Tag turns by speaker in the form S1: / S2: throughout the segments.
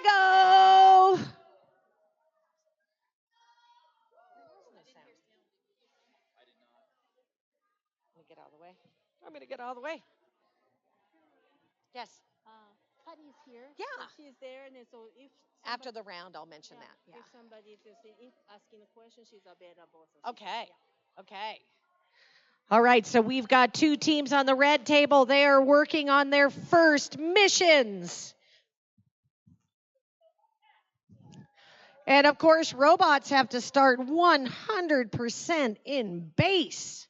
S1: Lego. I'm going to get all the way. Yes.
S2: Patty's here.
S1: Yeah.
S2: So she's there, and so if
S1: After the round, I'll mention that. Yeah.
S2: If somebody is asking a question, she's available. So
S1: Okay. Okay. All right, so we've got two teams on the red table. They are working on their first missions. And of course, robots have to start 100% in base.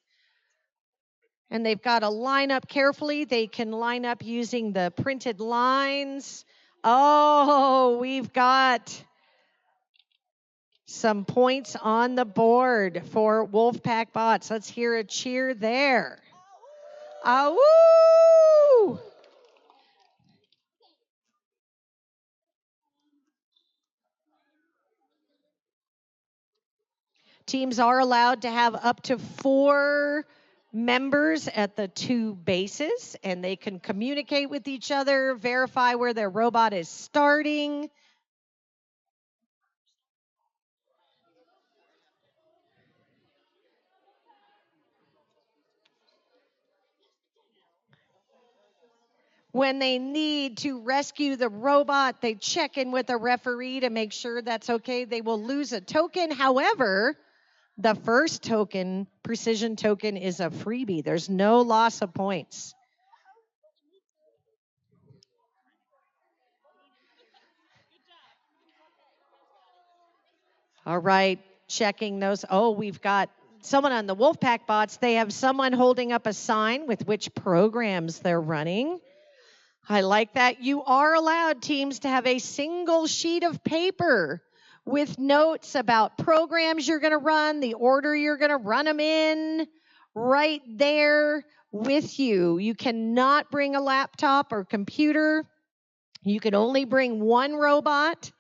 S1: And they've got to line up carefully. They can line up using the printed lines. Oh, we've got some points on the board for Wolfpack bots. Let's hear a cheer there. Awoo! Teams are allowed to have up to 4 members at the 2 bases, and they can communicate with each other, verify where their robot is starting. When they need to rescue the robot, they check in with a referee to make sure that's okay. They will lose a token. However, the first token, precision token, is a freebie. There's no loss of points. All right, checking those. Oh, we've got someone on the Wolfpack bots. They have someone holding up a sign with which programs they're running. I like that. You are allowed, teams, to have a single sheet of paper with notes about programs you're going to run, the order you're going to run them in, right there with you. You cannot bring a laptop or computer. You can only bring one robot,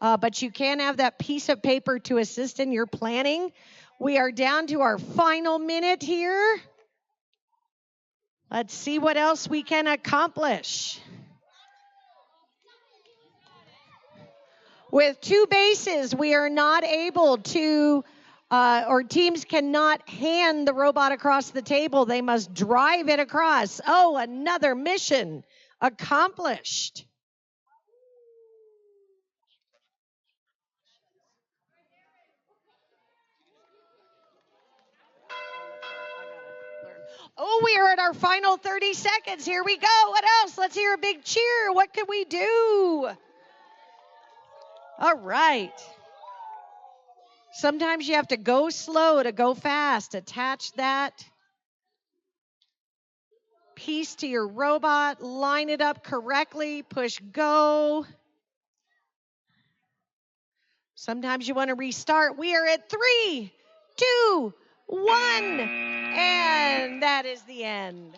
S1: but you can have that piece of paper to assist in your planning. We are down to our final minute here. Let's see what else we can accomplish. With 2 bases, we are not able to, or teams cannot hand the robot across the table. They must drive it across. Oh, another mission accomplished. Oh, we are at our final 30 seconds. Here we go. What else? Let's hear a big cheer. What can we do? All right. Sometimes you have to go slow to go fast. Attach that piece to your robot, line it up correctly, push go. Sometimes you want to restart. We are at 3, 2, 1, and that is the end.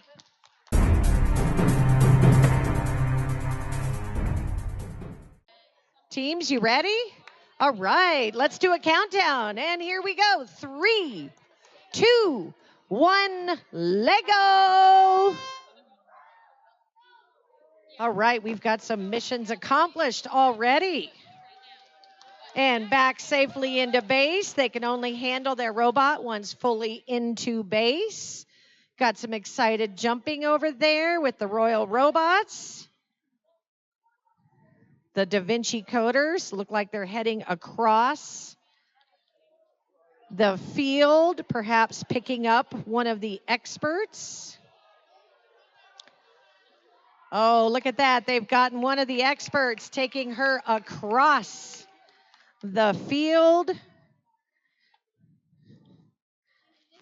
S1: Teams, you ready? All right, let's do a countdown. And here we go. 3, 2, 1, Lego. All right, we've got some missions accomplished already. And back safely into base. They can only handle their robot once fully into base. Got some excited jumping over there with the Royal Robots. The Da Vinci Coders look like they're heading across the field, perhaps picking up one of the experts. Oh, look at that. They've gotten one of the experts, taking her across the field.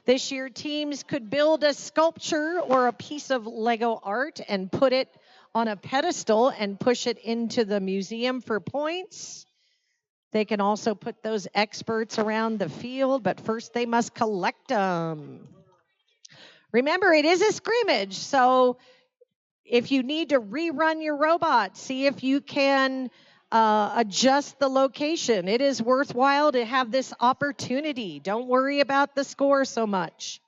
S1: This year, teams could build a sculpture or a piece of Lego art and put it on a pedestal and push it into the museum for points. They can also put those experts around the field, but first they must collect them. Remember, it is a scrimmage, so if you need to rerun your robot, see if you can adjust the location. It is worthwhile to have this opportunity. Don't worry about the score so much.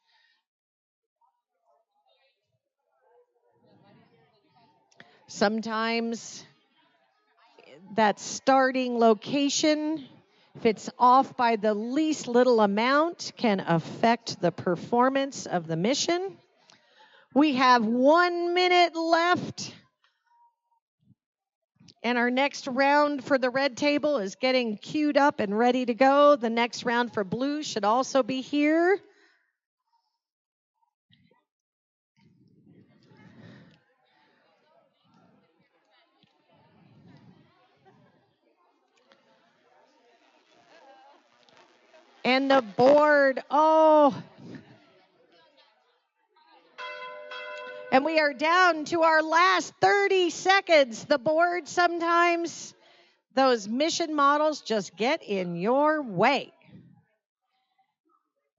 S1: Sometimes that starting location, if it's off by the least little amount, can affect the performance of the mission. We have 1 minute left. And our next round for the red table is getting queued up and ready to go. The next round for blue should also be here. And the board, and we are down to our last 30 seconds. The board, sometimes those mission models just get in your way.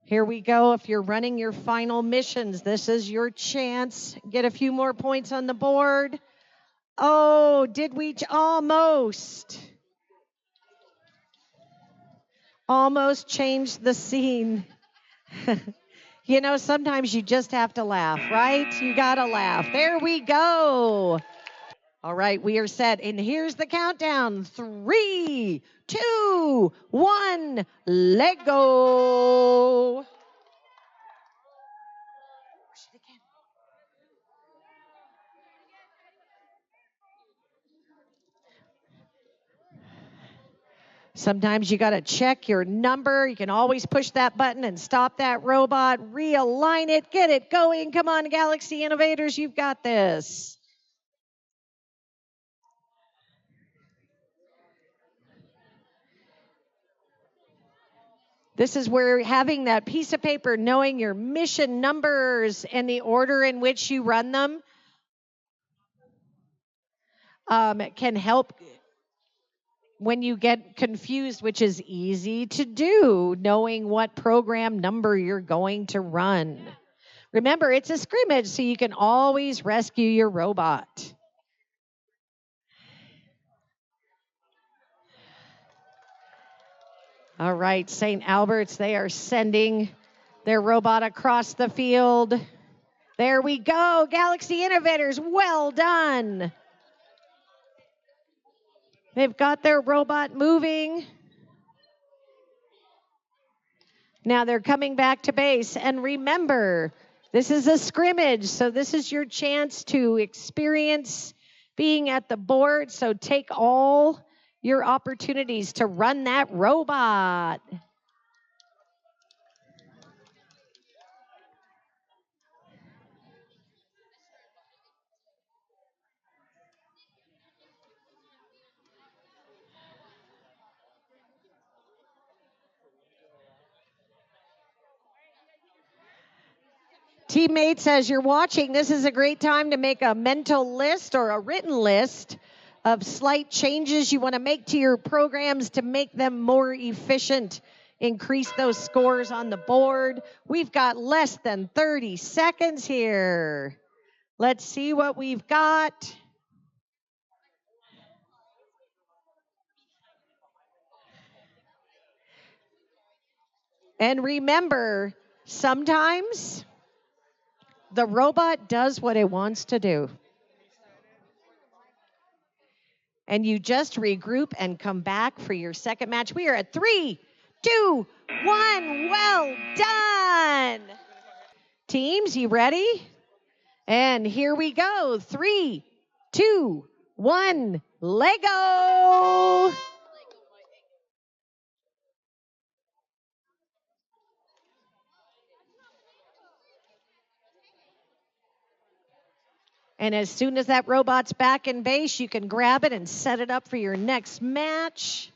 S1: Here we go. If you're running your final missions, this is your chance. Get a few more points on the board. Oh, did we almost change the scene? You know, sometimes you just have to laugh, right? You got to laugh. There we go. All right, we are set. And here's the countdown. 3, 2, 1, let go. Sometimes you got to check your number. You can always push that button and stop that robot, realign it, get it going. Come on, Galaxy Innovators, you've got this. This is where having that piece of paper, knowing your mission numbers and the order in which you run them can help when you get confused, which is easy to do, knowing what program number you're going to run. Remember, it's a scrimmage, so you can always rescue your robot. All right, St. Albert's, they are sending their robot across the field. There we go, Galaxy Innovators, well done. They've got their robot moving. Now they're coming back to base. And remember, this is a scrimmage, so this is your chance to experience being at the board. So take all your opportunities to run that robot. Teammates, as you're watching, this is a great time to make a mental list or a written list of slight changes you want to make to your programs to make them more efficient, increase those scores on the board. We've got less than 30 seconds here. Let's see what we've got. And remember, sometimes the robot does what it wants to do. And you just regroup and come back for your second match. We are at 3, 2, 1. Well done. Teams, you ready? And here we go. 3, 2, 1. Lego. And as soon as that robot's back in base, you can grab it and set it up for your next match.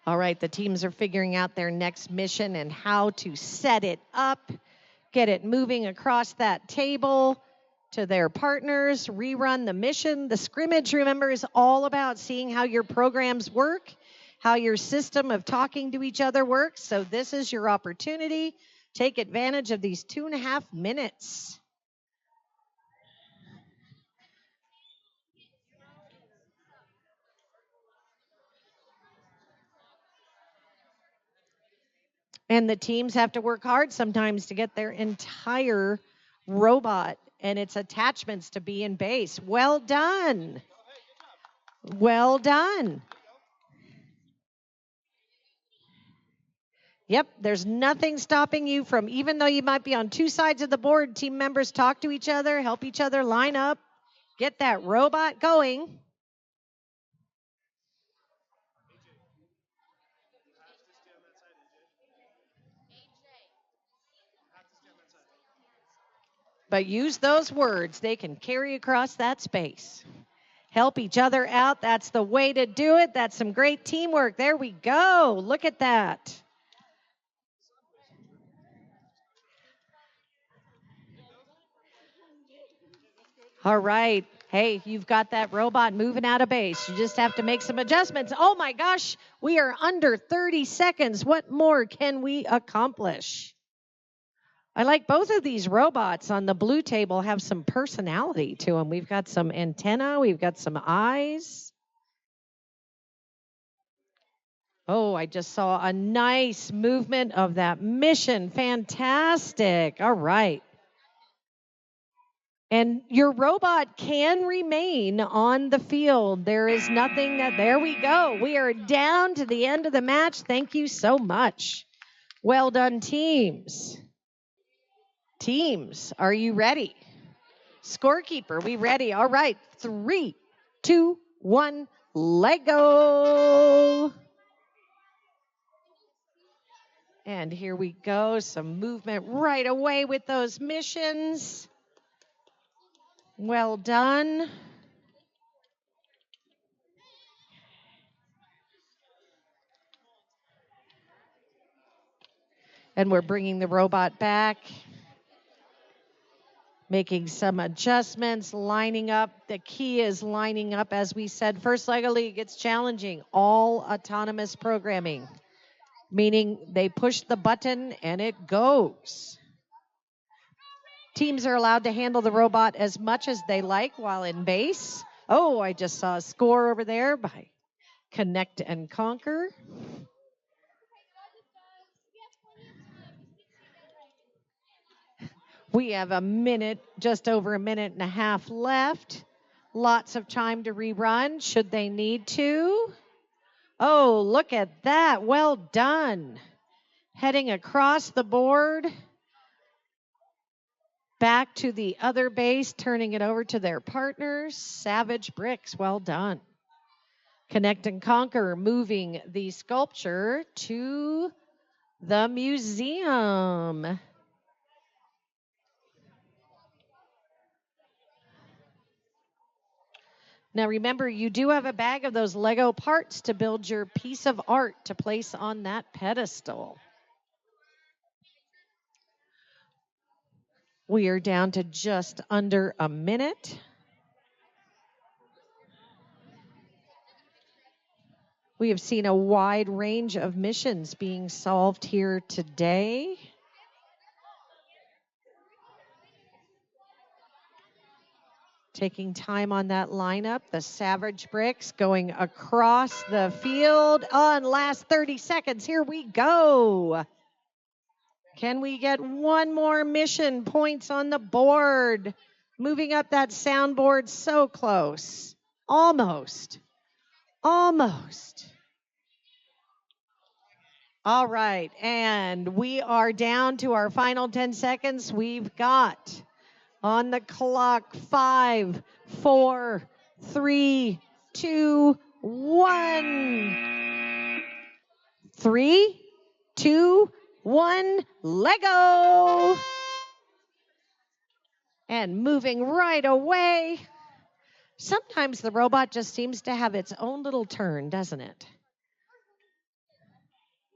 S1: All right, the teams are figuring out their next mission and how to set it up, get it moving across that table to their partners, rerun the mission. The scrimmage, remember, is all about seeing how your programs work, how your system of talking to each other works. So this is your opportunity. Take advantage of these 2.5 minutes. And the teams have to work hard sometimes to get their entire robot and its attachments to be in base. Well done. Well done. Yep, there's nothing stopping you from, even though you might be on two sides of the board, team members talk to each other, help each other line up, get that robot going. But use those words. They can carry across that space. Help each other out. That's the way to do it. That's some great teamwork. There we go. Look at that. All right. Hey, you've got that robot moving out of base. You just have to make some adjustments. Oh my gosh, we are under 30 seconds. What more can we accomplish? I like both of these robots on the blue table have some personality to them. We've got some antenna, we've got some eyes. Oh, I just saw a nice movement of that mission. Fantastic. All right. And your robot can remain on the field. There is nothing that, there we go. We are down to the end of the match. Thank you so much. Well done, teams. Teams, are you ready? Scorekeeper, we ready? All right, 3, 2, 1, Lego. And here we go, some movement right away with those missions. Well done. And we're bringing the robot back, making some adjustments, lining up. The key is lining up. As we said, first Lego League, it's challenging. All autonomous programming, meaning they push the button and it goes. Teams are allowed to handle the robot as much as they like while in base. Oh, I just saw a score over there by Connect and Conquer. We have a minute, just over a minute and a half left. Lots of time to rerun should they need to. Oh, look at that. Well done. Heading across the board. Back to the other base, turning it over to their partners. Savage Bricks, well done. Connect and Conquer, moving the sculpture to the museum. Now remember, you do have a bag of those Lego parts to build your piece of art to place on that pedestal. We are down to just under a minute. We have seen a wide range of missions being solved here today. Taking time on that lineup, the Savage Bricks going across the field on last 30 seconds. Here we go. Can we get one more mission? Points on the board. Moving up that soundboard so close. Almost. Almost. All right, and we are down to our final 10 seconds. We've got on the clock 5, 4, 3, 2, 1. 3, 2, 1, Lego. And moving right away. Sometimes the robot just seems to have its own little turn, doesn't it?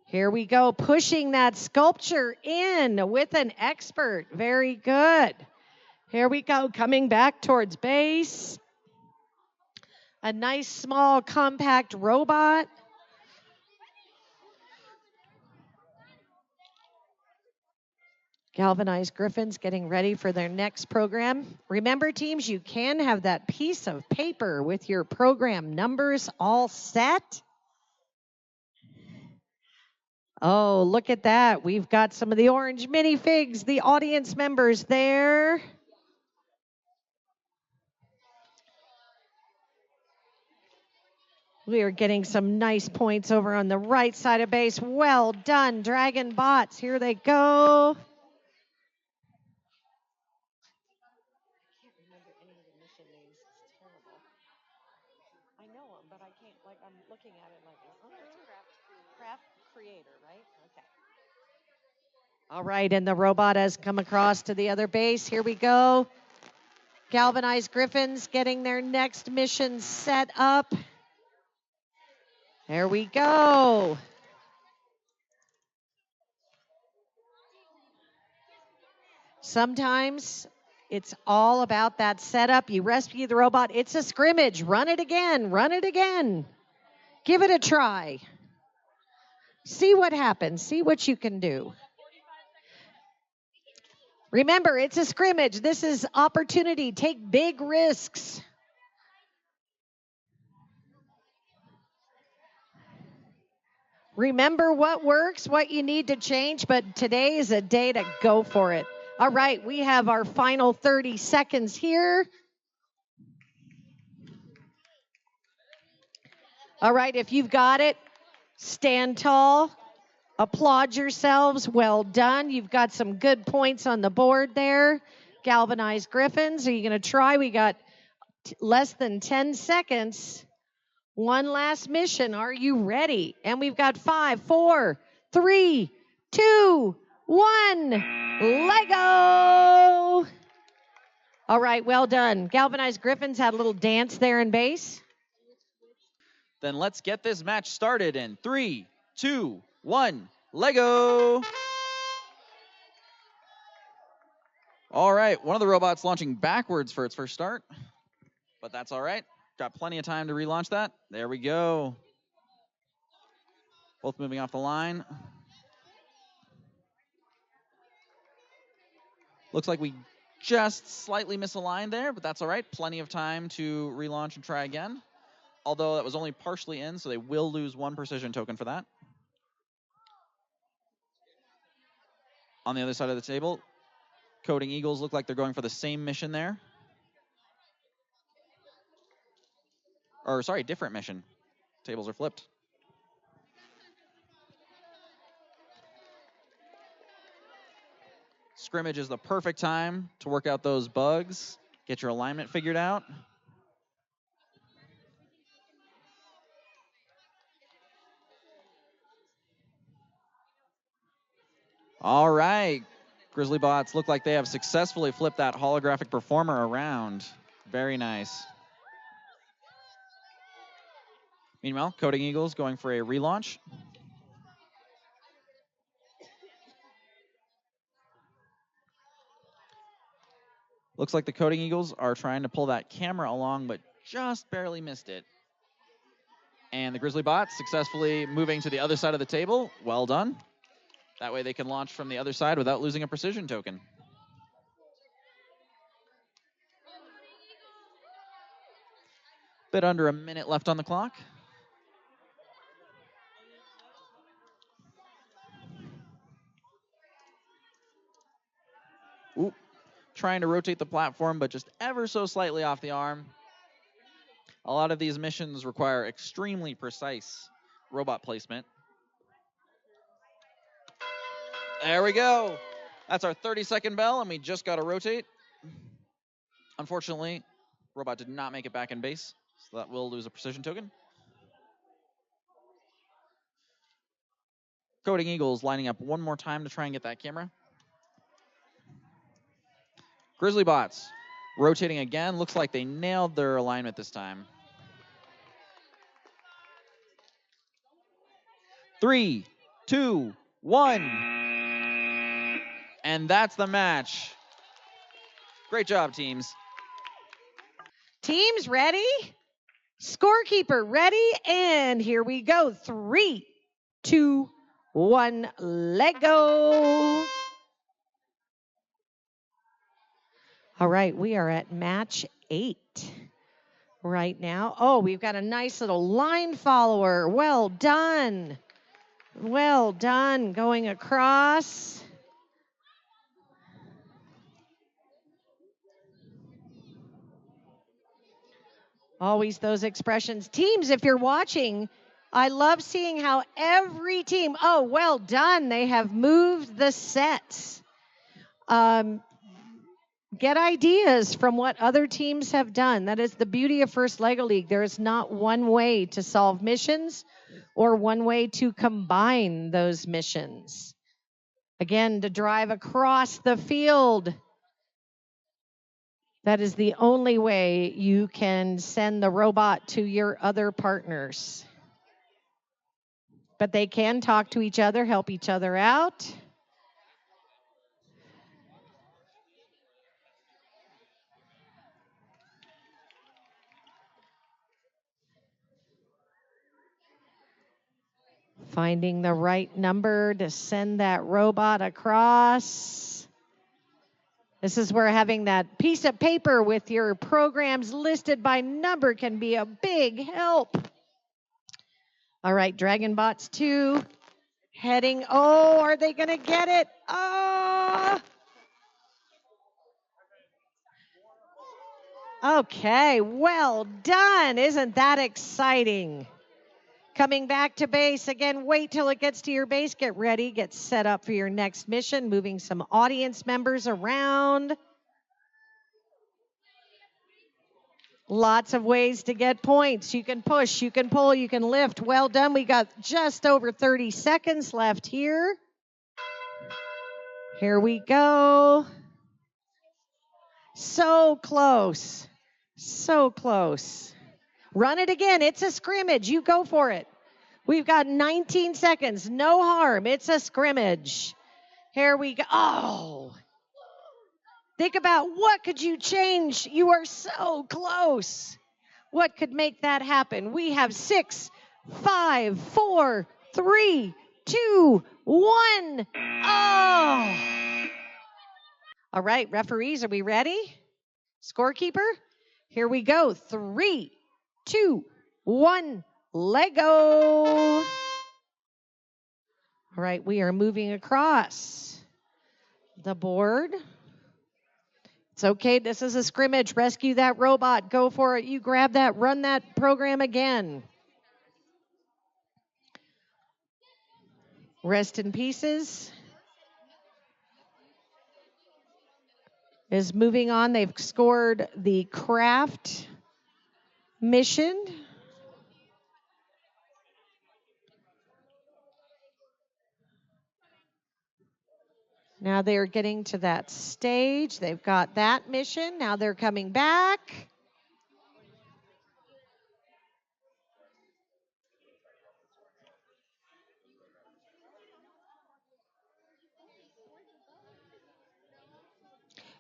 S1: Here we go, pushing that sculpture in with an expert. Very good. Here we go, coming back towards base. A nice, small, compact robot. Galvanized Griffins getting ready for their next program. Remember, teams, you can have that piece of paper with your program numbers all set. Oh, look at that. We've got some of the orange minifigs, the audience members there. We are getting some nice points over on the right side of base. Well done, Dragon Bots. Here they go. I know them, but I can't, like, I'm looking at it like, craft creator, right? Okay. All right, and the robot has come across to the other base. Here we go. Galvanized Griffins getting their next mission set up. There we go. Sometimes it's all about that setup. You rescue the robot. It's a scrimmage. Run it again. Run it again. Give it a try. See what happens. See what you can do. Remember, it's a scrimmage. This is opportunity. Take big risks. Remember what works, what you need to change, but today is a day to go for it. All right, we have our final 30 seconds here. All right, if you've got it, stand tall. Applaud yourselves. Well done. You've got some good points on the board there. Galvanized Griffins. Are you going to try? We got less than 10 seconds. One last mission. Are you ready? And we've got 5, 4, 3, 2, 1. Lego! All right, well done. Galvanized Griffins had a little dance there in base.
S3: Then let's get this match started in 3, 2, 1. Lego! All right, one of the robots launching backwards for its first start, but that's all right. Got plenty of time to relaunch that. There we go. Both moving off the line. Looks like we just slightly misaligned there, but that's all right. Plenty of time to relaunch and try again. Although that was only partially in, so they will lose 1 precision token for that. On the other side of the table, Coding Eagles look like they're going for the same mission there. Or, sorry, different mission. Tables are flipped. Scrimmage is the perfect time to work out those bugs, get your alignment figured out. All right. Grizzly Bots look like they have successfully flipped that holographic performer around. Very nice. Meanwhile, Coding Eagles going for a relaunch. Looks like the Coding Eagles are trying to pull that camera along, but just barely missed it. And the Grizzly Bots successfully moving to the other side of the table. Well done. That way they can launch from the other side without losing a precision token. Bit under a minute left on the clock. Ooh, trying to rotate the platform, but just ever so slightly off the arm. A lot of these missions require extremely precise robot placement. There we go. That's our 30-second bell, and we just got to rotate. Unfortunately, robot did not make it back in base, so that will lose a precision token. Coding Eagles lining up one more time to try and get that camera. Grizzly Bots rotating again. Looks like they nailed their alignment this time. 3, 2, 1. And that's the match. Great job, teams.
S1: Teams ready? Scorekeeper ready? And here we go. 3, 2, 1. Lego. All right, we are at match 8 right now. Oh, we've got a nice little line follower. Well done. Well done, going across. Always those expressions. Teams, if you're watching, I love seeing how every team, oh, well done. They have moved the sets. Get ideas from what other teams have done. That is the beauty of First Lego League. There is not one way to solve missions or one way to combine those missions. Again, to drive across the field. That is the only way you can send the robot to your other partners. But they can talk to each other, help each other out. Finding the right number to send that robot across. This is where having that piece of paper with your programs listed by number can be a big help. All right, DragonBots 2 heading. Oh, are they going to get it? Oh! Okay, well done. Isn't that exciting? Coming back to base. Again, wait till it gets to your base. Get ready. Get set up for your next mission. Moving some audience members around. Lots of ways to get points. You can push, you can pull, you can lift. Well done. We got just over 30 seconds left here. Here we go. So close. So close. Run it again. It's a scrimmage. You go for it. We've got 19 seconds. No harm. It's a scrimmage. Here we go. Oh. Think about what could you change. You are so close. What could make that happen? We have 6, 5, 4, 3, 2, 1. Oh. All right, referees, are we ready? Scorekeeper, here we go. 3, 2, 1, Lego. All right, we are moving across the board. It's okay, this is a scrimmage. Rescue that robot. Go for it. You grab that, run that program again. Rest in Pieces is moving on. They've scored the craft mission. Now they're getting to that stage. They've got that mission. Now they're coming back.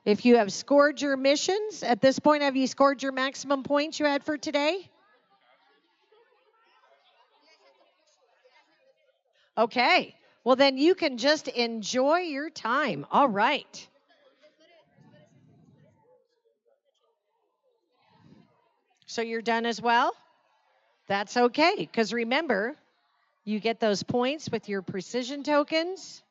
S1: If you have scored your missions, at this point, have you scored your maximum points you had for today? Okay. Well, then you can just enjoy your time. All right. So you're done as well? That's okay, because remember, you get those points with your precision tokens.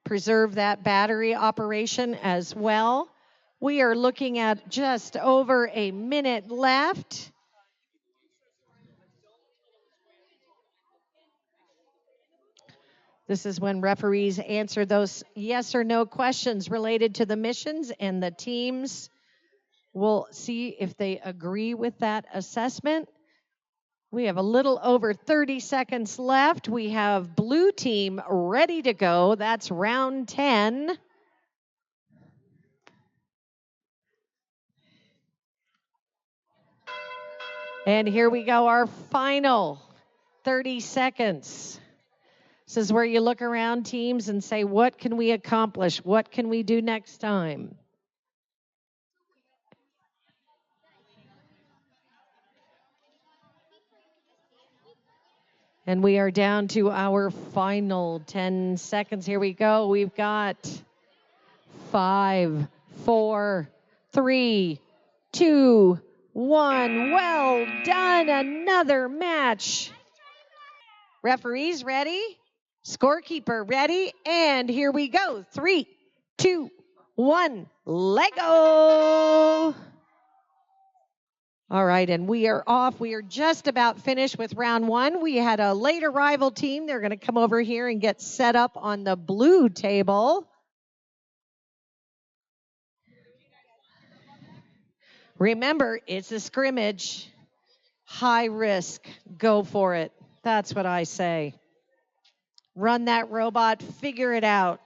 S1: Preserve that battery operation as well. We are looking at just over a minute left. This is when referees answer those yes or no questions related to the missions, and the teams will see if they agree with that assessment. We have a little over 30 seconds left. We have blue team ready to go. That's round 10. And here we go, our final 30 seconds. This is where you look around teams and say, what can we accomplish? What can we do next time? And we are down to our final 10 seconds. Here we go. We've got 5, 4, 3, 2, 1. Well done. Another match. Referees ready? Scorekeeper ready? And here we go. 3, 2, 1. Let go. All right, and we are off. We are just about finished with round 1. We had a late arrival team. They're going to come over here and get set up on the blue table. Remember, it's a scrimmage. High risk. Go for it. That's what I say. Run that robot. Figure it out.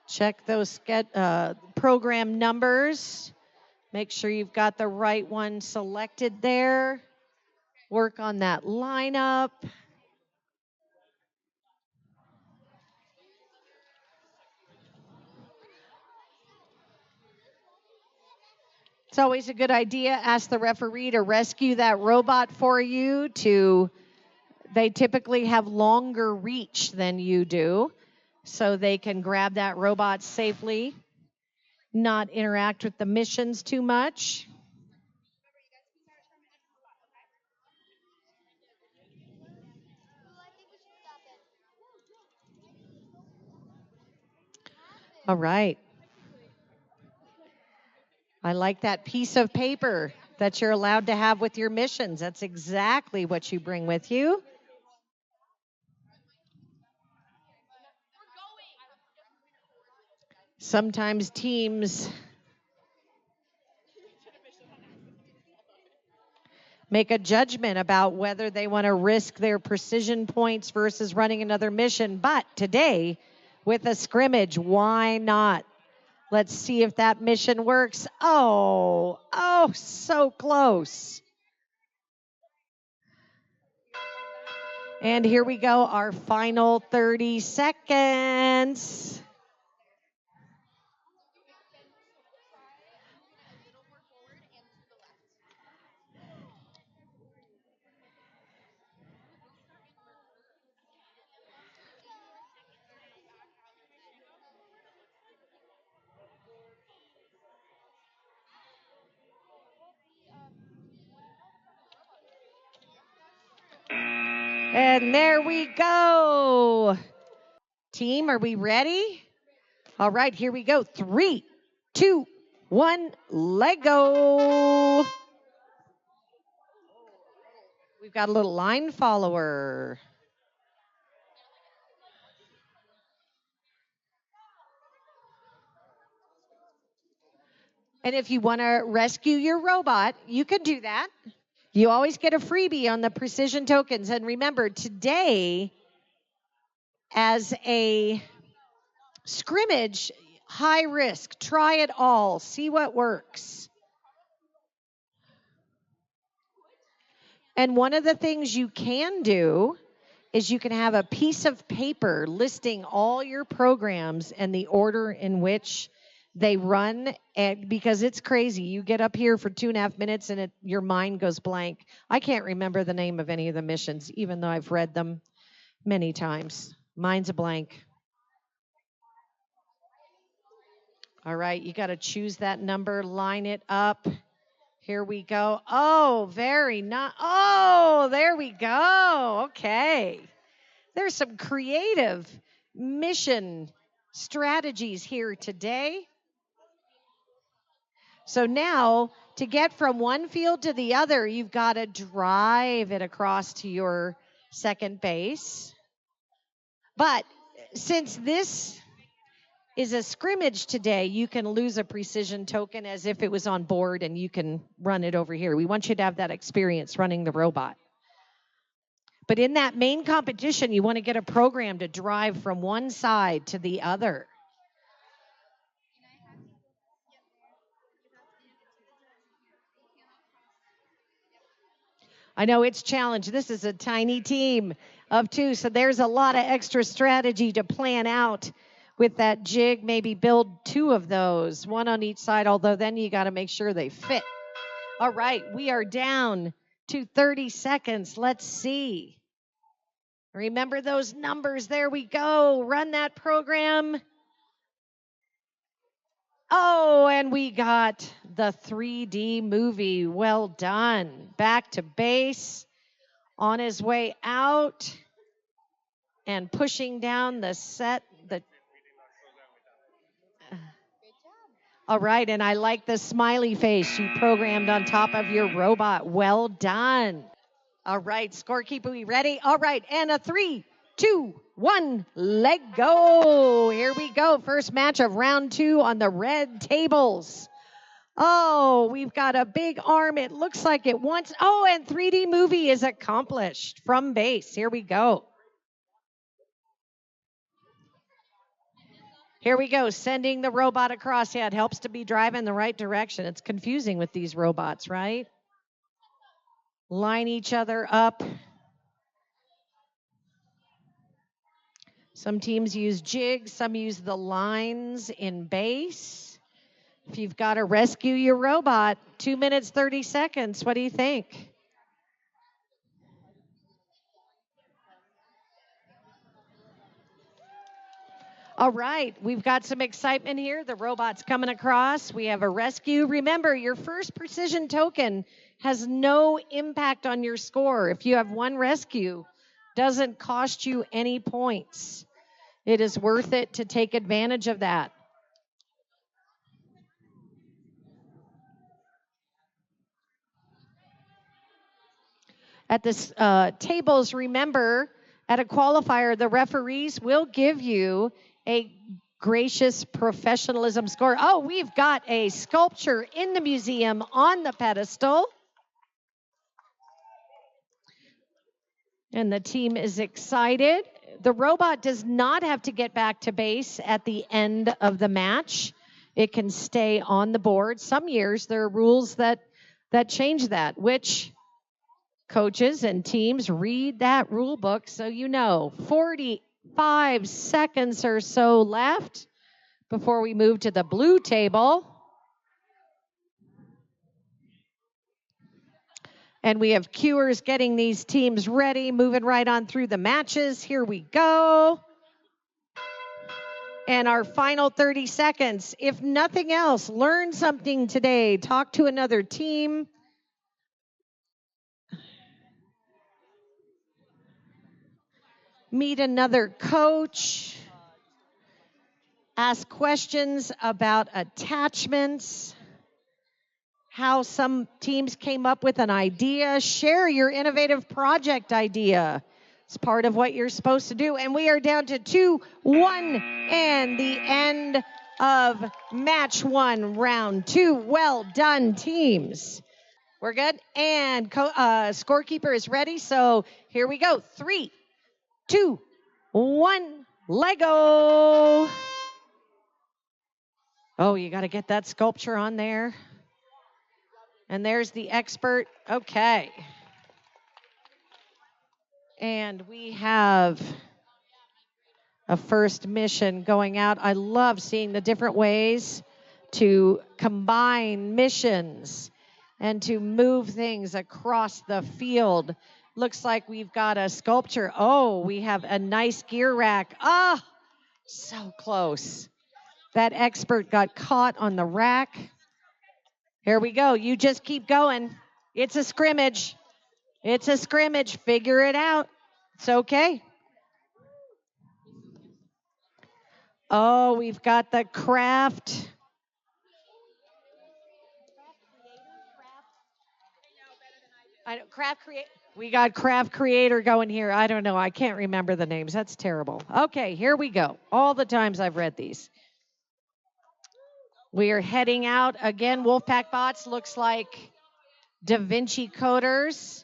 S1: Check those program numbers. Make sure you've got the right one selected there. Work on that lineup. It's always a good idea. Ask the referee to rescue that robot for you. They typically have longer reach than you do, so they can grab that robot safely, not interact with the missions too much. All right. I like that piece of paper that you're allowed to have with your missions. That's exactly what you bring with you. Sometimes teams make a judgment about whether they want to risk their precision points versus running another mission. But today, with a scrimmage, why not? Let's see if that mission works. Oh, so close. And here we go, our final 30 seconds. And there we go. Team, are we ready? All right, here we go. 3, 2, 1, let go. We've got a little line follower. And if you want to rescue your robot, you can do that. You always get a freebie on the precision tokens. And remember, today, as a scrimmage, high risk, try it all, see what works. And one of the things you can do is you can have a piece of paper listing all your programs and the order in which they run, and because it's crazy. You get up here for 2.5 minutes and your mind goes blank. I can't remember the name of any of the missions, even though I've read them many times. Mine's a blank. All right, you got to choose that number, line it up. Here we go. Oh, very nice. Oh, there we go. Okay. There's some creative mission strategies here today. So now, to get from one field to the other, you've got to drive it across to your second base. But since this is a scrimmage today, you can lose a precision token as if it was on board and you can run it over here. We want you to have that experience running the robot. But in that main competition, you want to get a program to drive from one side to the other. I know it's challenged. This is a tiny team of 2, so there's a lot of extra strategy to plan out with that jig. Maybe build 2 of those, 1 on each side, although then you got to make sure they fit. All right, we are down to 30 seconds. Let's see. Remember those numbers. There we go. Run that program. Oh, and we got the 3D movie. Well done. Back to base. On his way out. And pushing down the set. All right, and I like the smiley face you programmed on top of your robot. Well done. All right, scorekeeper, we ready? All right, and a 3, 2, 1, let go. Here we go. First match of round 2 on the red tables. Oh, we've got a big arm. It looks like it wants. Oh, and 3D movie is accomplished from base. Here we go. Here we go, sending the robot across. Yeah, it helps to be driving the right direction. It's confusing with these robots, right? Line each other up. Some teams use jigs, some use the lines in base. If you've got to rescue your robot, 2 minutes, 30 seconds, what do you think? All right, we've got some excitement here. The robot's coming across. We have a rescue. Remember, your first precision token has no impact on your score. If you have one rescue, doesn't cost you any points. It is worth it to take advantage of that. At the tables, remember, at a qualifier, the referees will give you a gracious professionalism score. Oh, we've got a sculpture in the museum on the pedestal. And the team is excited. The robot does not have to get back to base at the end of the match. It can stay on the board. Some years there are rules that change that, which coaches and teams read that rule book so you know. 45 seconds or so left before we move to the blue table. And we have cuers getting these teams ready, moving right on through the matches. Here we go. And our final 30 seconds. If nothing else, learn something today. Talk to another team. Meet another coach. Ask questions about attachments. How some teams came up with an idea. Share your innovative project idea. It's part of what you're supposed to do. And we are down to 2-1 and the end of match 1, round 2. Well done, teams. We're good. And scorekeeper is ready. So here we go. 3, 2, 1, Lego. Oh, you got to get that sculpture on there. And there's the expert. Okay. And we have a first mission going out. I love seeing the different ways to combine missions and to move things across the field. Looks like we've got a sculpture. Oh, we have a nice gear rack. Ah, so close. That expert got caught on the rack. Here we go. You just keep going. It's a scrimmage. It's a scrimmage. Figure it out. It's okay. Oh, we've got the craft. We got craft creator going here. I don't know. I can't remember the names. That's terrible. Okay, here we go. All the times I've read these. We are heading out again. Wolfpack Bots looks like Da Vinci Coders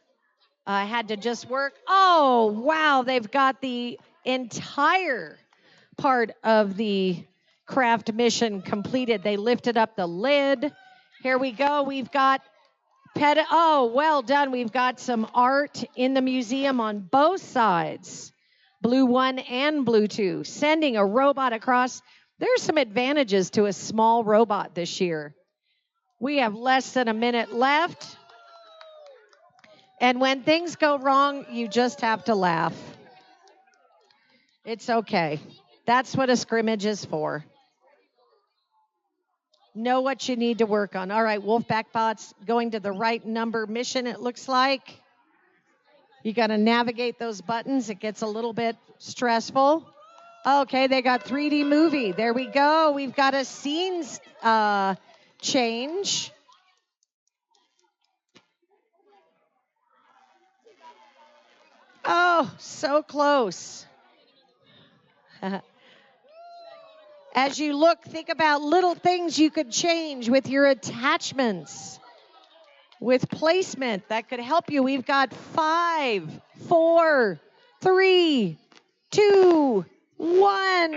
S1: had to just work. Oh, wow. They've got the entire part of the craft mission completed. They lifted up the lid. Here we go. We've got oh, well done. We've got some art in the museum on both sides, Blue 1 and Blue 2, sending a robot across. There's some advantages to a small robot this year. We have less than a minute left. And when things go wrong, you just have to laugh. It's okay. That's what a scrimmage is for. Know what you need to work on. All right, Wolfpack bots going to the right number mission, it looks like. You got to navigate those buttons. It gets a little bit stressful. Okay, they got 3D movie. There we go. We've got a scenes change. Oh, so close. As you look, think about little things you could change with your attachments, with placement that could help you. We've got 5, 4, 3, 2, 1.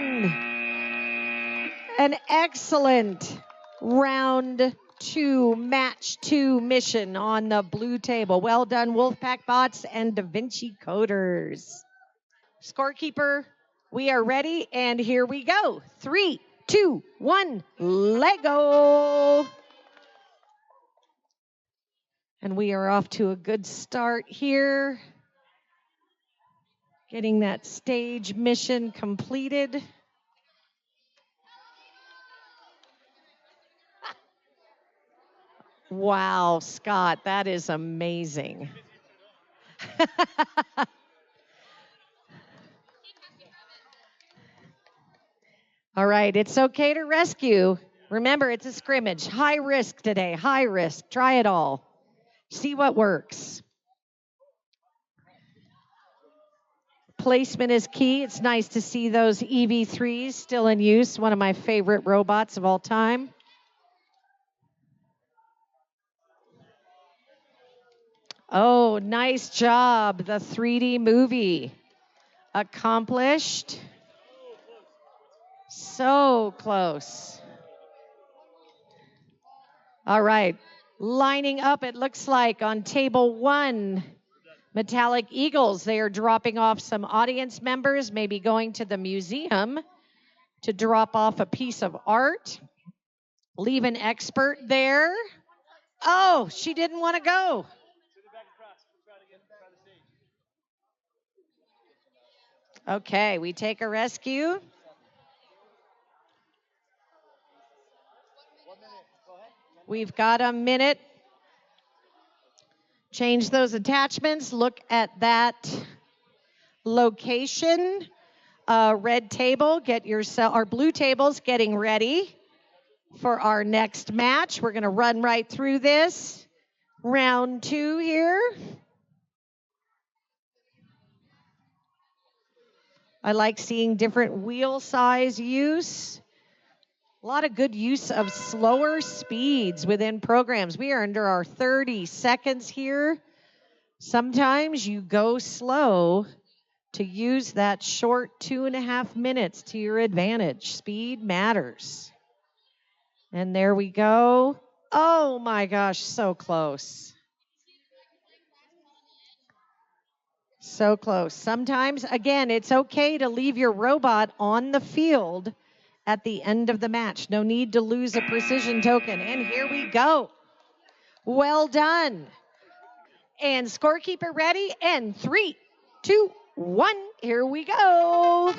S1: An excellent round 2, match 2 mission on the blue table. Well done, Wolfpack bots and Da Vinci coders. Scorekeeper, we are ready, and here we go. 3, 2, 1, Lego. And we are off to a good start here. Getting that stage mission completed. Wow, Scott, that is amazing. All right, it's okay to rescue. Remember, it's a scrimmage. High risk today, high risk. Try it all. See what works. Placement is key. It's nice to see those EV3s still in use, one of my favorite robots of all time. Oh, nice job. The 3D movie. Accomplished. So close. All right. Lining up, it looks like on table 1, Metallic Eagles. They are dropping off some audience members, maybe going to the museum to drop off a piece of art. Leave an expert there. Oh, she didn't want to go. Okay, we take a rescue. We've got a minute. Change those attachments. Look at that location. Red table, get yourself, our blue table's getting ready for our next match. We're going to run right through this. Round 2 here. I like seeing different wheel size use. A lot of good use of slower speeds within programs. We are under our 30 seconds here. Sometimes you go slow to use that short 2.5 minutes to your advantage. Speed matters. And there we go. Oh my gosh, so close. So close. Sometimes, again, it's okay to leave your robot on the field at the end of the match. No need to lose a precision token. And here we go. Well done. And scorekeeper ready. And 3, 2, 1. Here we go.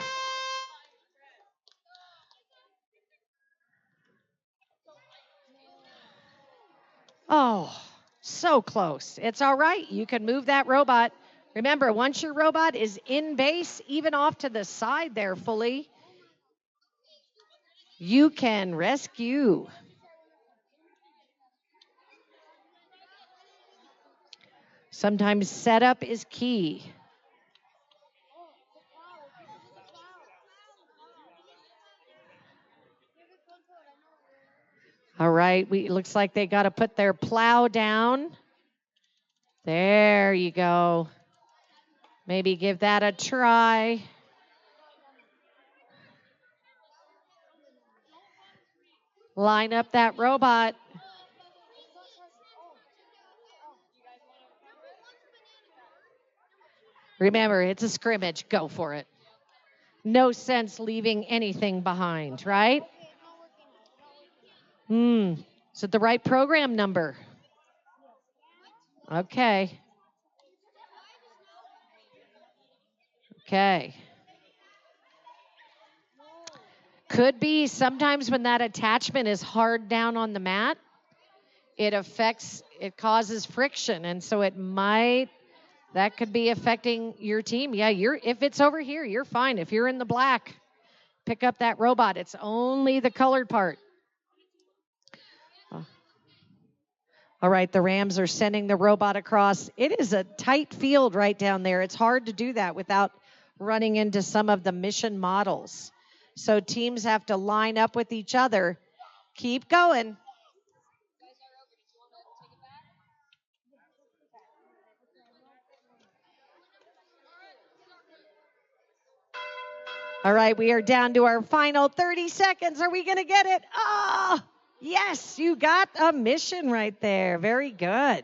S1: Oh, so close. It's all right. You can move that robot. Remember, once your robot is in base, even off to the side there fully, you can rescue. Sometimes setup is key. All right, looks like they got to put their plow down. There you go. Maybe give that a try. Line up that robot. Remember, it's a scrimmage. Go for it. No sense leaving anything behind, right? Is it the right program number? Okay. Okay. Could be sometimes when that attachment is hard down on the mat, it causes friction. And so that could be affecting your team. Yeah, if it's over here, you're fine. If you're in the black, pick up that robot. It's only the colored part. All right, the Rams are sending the robot across. It is a tight field right down there. It's hard to do that without running into some of the mission models. So teams have to line up with each other. Keep going. All right, we are down to our final 30 seconds. Are we going to get it? Oh, yes, you got a mission right there. Very good.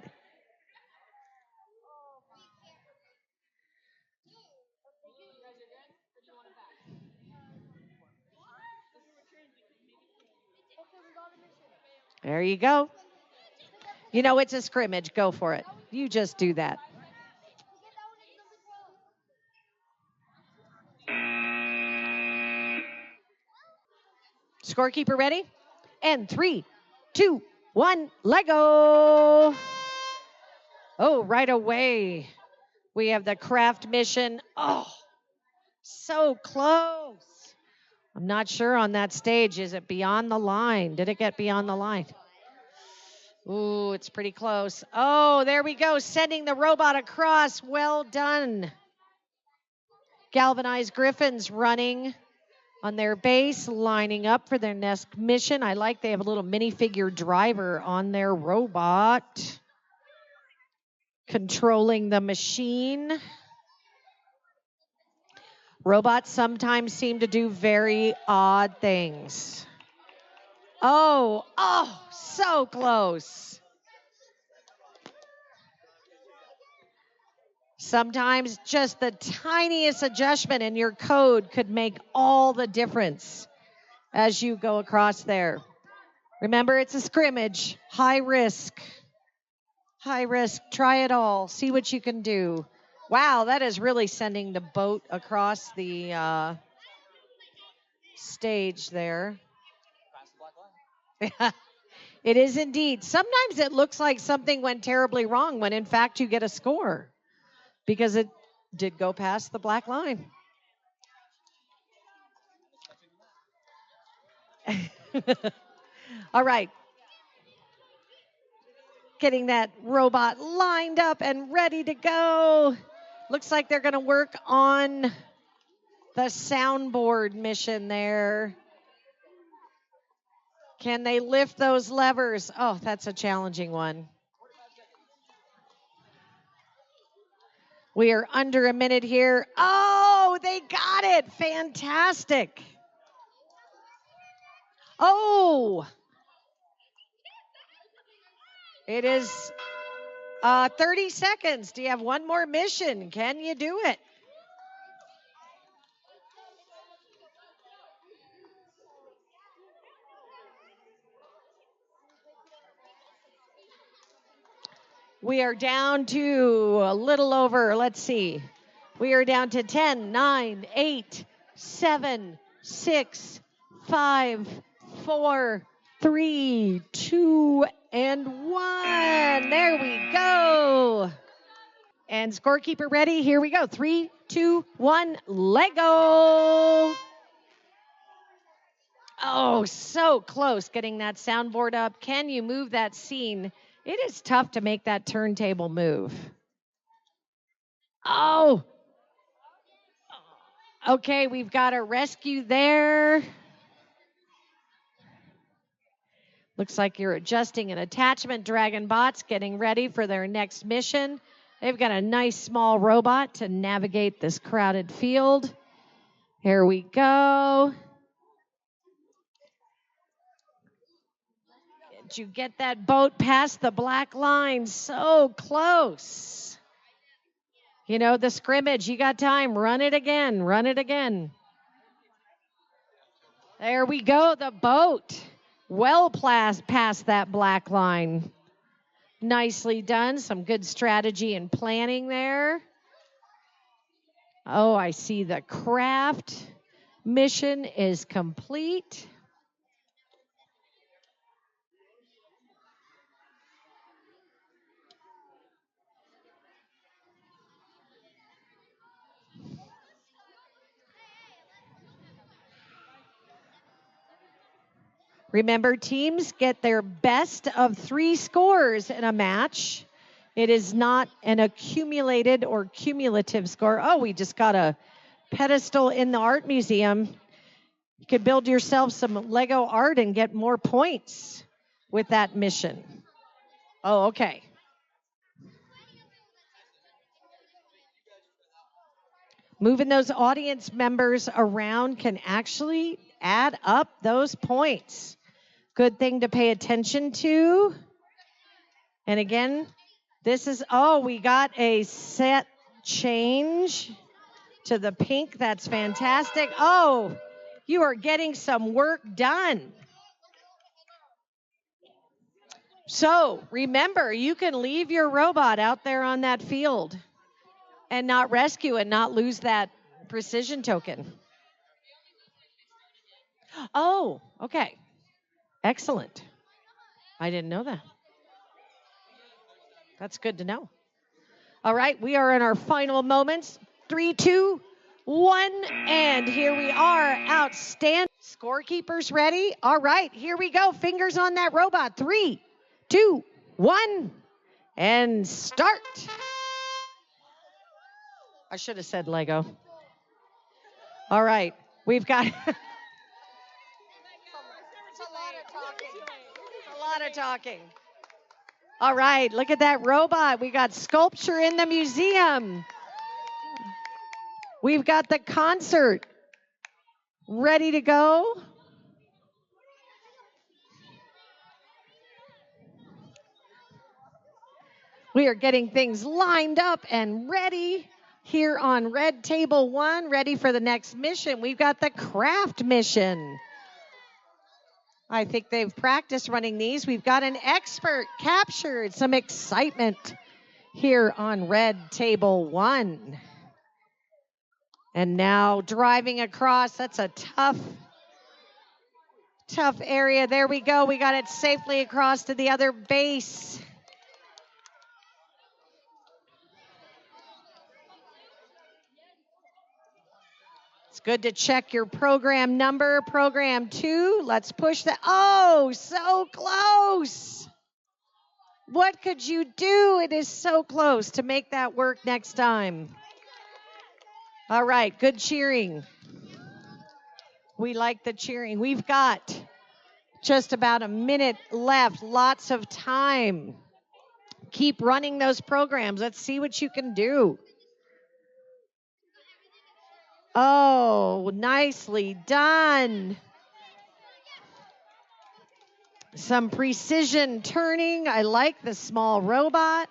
S1: There you go. You know, it's a scrimmage. Go for it. You just do that. Scorekeeper ready? And 3, 2, 1, let go. Oh, right away. We have the craft mission. Oh, so close. I'm not sure on that stage. Is it beyond the line? Did it get beyond the line? Ooh, it's pretty close. Oh, there we go. Sending the robot across. Well done. Galvanized Griffins running on their base, lining up for their next mission. I like they have a little minifigure driver on their robot, controlling the machine. Robots sometimes seem to do very odd things. Oh, so close. Sometimes just the tiniest adjustment in your code could make all the difference as you go across there. Remember, it's a scrimmage, high risk. High risk, try it all, see what you can do. Wow, that is really sending the boat across the stage there. It is indeed. Sometimes it looks like something went terribly wrong when in fact you get a score because it did go past the black line. All right. Getting that robot lined up and ready to go. Looks like they're going to work on the soundboard mission there. Can they lift those levers? Oh, that's a challenging one. We are under a minute here. Oh, they got it. Fantastic. Oh. It is 30 seconds. Do you have one more mission? Can you do it? We are down to a little over, let's see. We are down to 10, 9, 8, 7, 6, 5, 4, 3, 2, and 1. There we go. And scorekeeper ready. Here we go. 3, 2, 1, let go. Oh, so close getting that soundboard up. Can you move that scene? It is tough to make that turntable move. Oh. Okay, we've got a rescue there. Looks like you're adjusting an attachment. Dragon Bots getting ready for their next mission. They've got a nice small robot to navigate this crowded field. Here we go. Did you get that boat past the black line? So close. You know, the scrimmage, you got time. Run it again. Run it again. There we go. The boat. Well past that black line. Nicely done. Some good strategy and planning there. Oh, I see the craft mission is complete. Remember, teams get their best of 3 scores in a match. It is not an accumulated or cumulative score. Oh, we just got a pedestal in the art museum. You could build yourself some Lego art and get more points with that mission. Oh, okay. Moving those audience members around can actually add up those points. Good thing to pay attention to. And again, this is, oh, we got a set change to the pink. That's fantastic. Oh, you are getting some work done. So remember, you can leave your robot out there on that field and not rescue and not lose that precision token. Oh, okay. Excellent. I didn't know that. That's good to know. All right, we are in our final moments. 3, 2, 1, and here we are. Outstanding. Scorekeepers ready? All right, here we go. Fingers on that robot. 3, 2, 1, and start. I should have said Lego. All right, we've got... It's a lot of talking. All right, look at that robot. We got sculpture in the museum. We've got the concert ready to go. We are getting things lined up and ready here on Red Table 1, ready for the next mission. We've got the craft mission. I think they've practiced running these. We've got an expert captured. Some excitement here on Red Table 1. And now driving across. That's a tough area. There we go. We got it safely across to the other base. It's good to check your program number. Program 2. Let's push that. Oh, so close. What could you do? It is so close to make that work next time. All right, good cheering. We like the cheering. We've got just about a minute left, lots of time. Keep running those programs. Let's see what you can do. Oh, nicely done. Some precision turning. I like the small robot.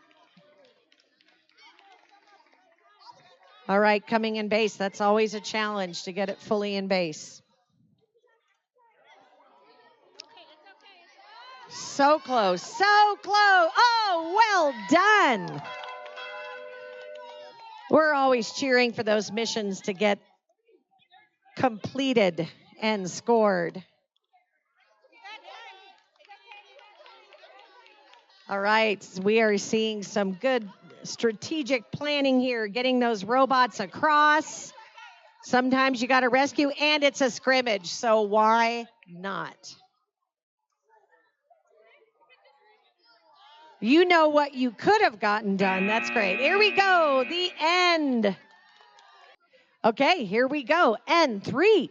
S1: All right, coming in base. That's always a challenge to get it fully in base. So close, so close. Oh, well done. We're always cheering for those missions to get completed and scored. All right, we are seeing some good strategic planning here, getting those robots across. Sometimes you got to rescue, and it's a scrimmage, so why not? You know what you could have gotten done. That's great. Here we go, the end. Okay, here we go. And 3,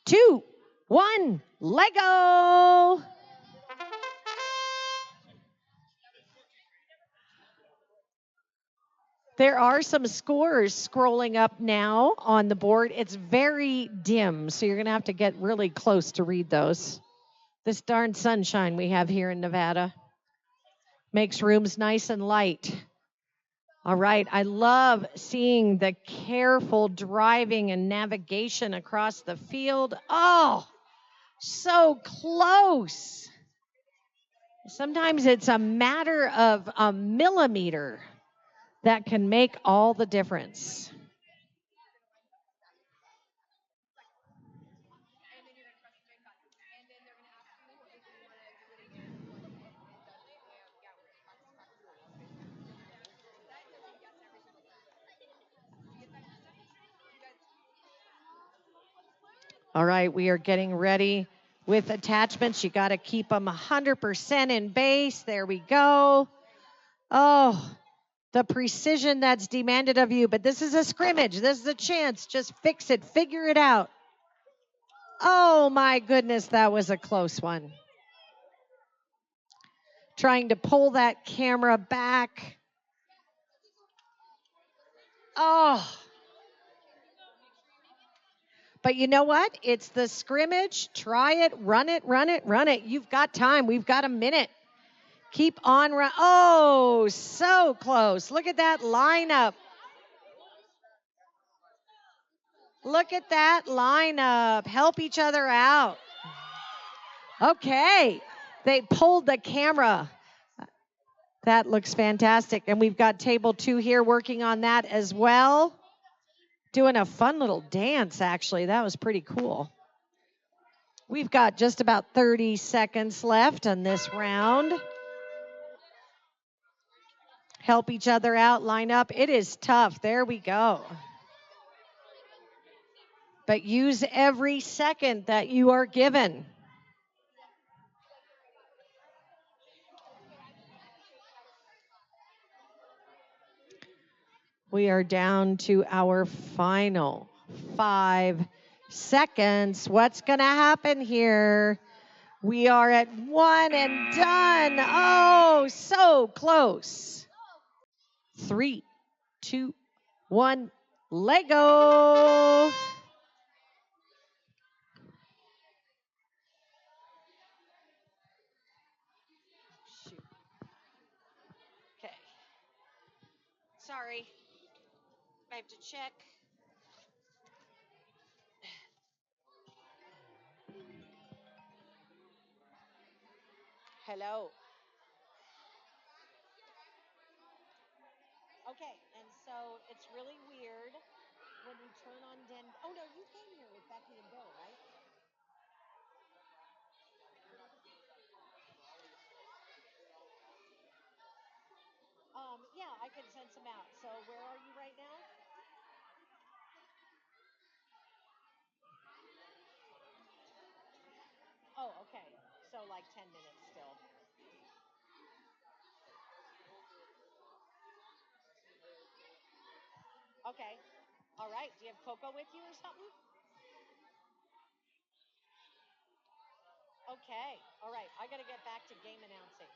S1: 2, 1, Lego. There are some scores scrolling up now on the board. It's very dim, so you're going to have to get really close to read those. This darn sunshine we have here in Nevada makes rooms nice and light. All right, I love seeing the careful driving and navigation across the field. Oh, so close. Sometimes it's a matter of a millimeter that can make all the difference. All right, we are getting ready with attachments. You got to keep them 100% in base. There we go. Oh, the precision that's demanded of you. But this is a scrimmage. This is a chance. Just fix it. Figure it out. Oh, my goodness. That was a close one. Trying to pull that camera back. Oh. But you know what? It's the scrimmage. Try it. Run it. Run it. Run it. You've got time. We've got a minute. Keep on. Oh, so close. Look at that lineup. Look at that lineup. Help each other out. Okay. They pulled the camera. That looks fantastic. And we've got table 2 here working on that as well. Doing a fun little dance, actually. That was pretty cool. We've got just about 30 seconds left on this round. Help each other out, line up. It is tough. There we go. But use every second that you are given. We are down to our final 5 seconds. What's going to happen here? We are at 1 and done. Oh, so close. 3, 2, 1, Lego. Shoot. Okay. Sorry. I have to check. Hello. Okay, and so it's really weird when we turn on Den. Oh no, you came here with Becky and Bill, right? Yeah, I can send some out. So where are you right now? Oh, okay. So like 10 minutes still. Okay. All right. Do you have Coco with you or something? Okay. All right. I got to get back to game announcing.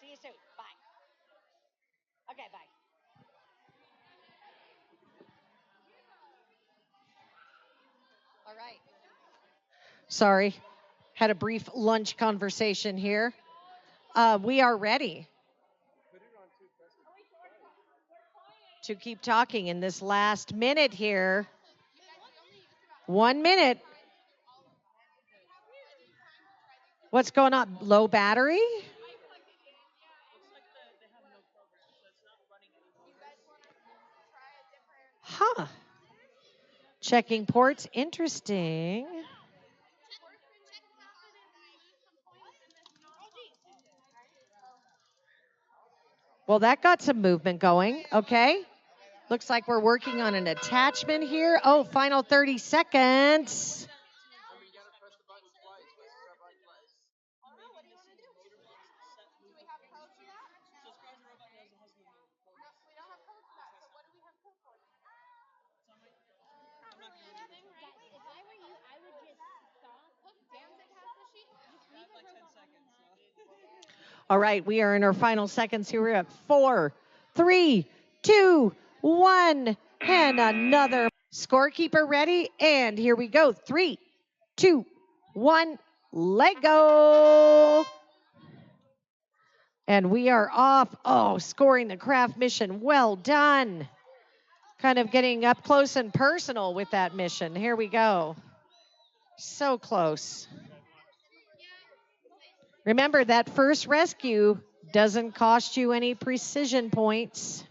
S1: See you soon. Bye. Okay, bye. All right. Sorry. Had a brief lunch conversation here. We are ready to keep talking in this last minute here. 1 minute. What's going on? Low battery? Huh. Checking ports. Interesting. Well, that got some movement going. Okay. Looks like we're working on an attachment here. Oh, final 30 seconds. All right, we are in our final seconds here. We're at 4, 3, 2, 1, and another scorekeeper ready. And here we go. 3, 2, 1, let go. And we are off. Oh, scoring the craft mission. Well done. Kind of getting up close and personal with that mission. Here we go. So close. Remember, that first rescue doesn't cost you any precision points.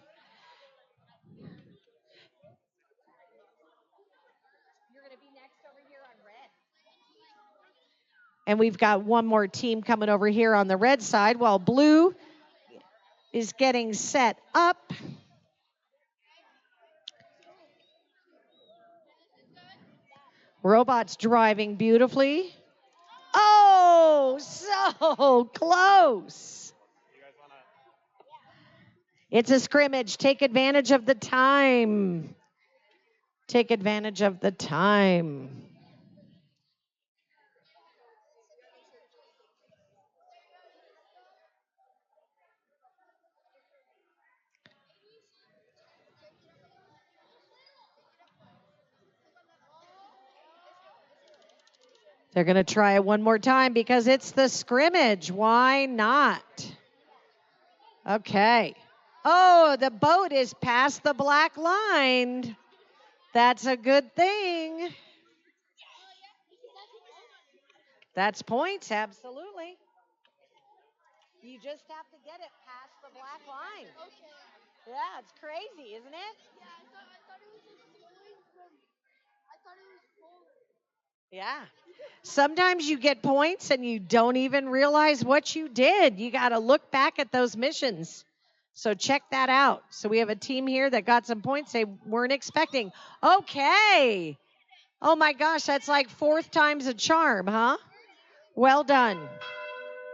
S1: You're going to be next over here on red. And we've got one more team coming over here on the red side while blue is getting set up. Robots driving beautifully. Oh, so close. It's a scrimmage. Take advantage of the time. Take advantage of the time. They're going to try it one more time because it's the scrimmage. Why not? Okay. Oh, the boat is past the black line. That's a good thing. That's points, absolutely. You just have to get it past the black line. Yeah, it's crazy, isn't it? Yeah. Sometimes you get points and you don't even realize what you did. You got to look back at those missions. So check that out. So we have a team here that got some points they weren't expecting. Okay. Oh my gosh, that's like fourth time's a charm, huh? Well done.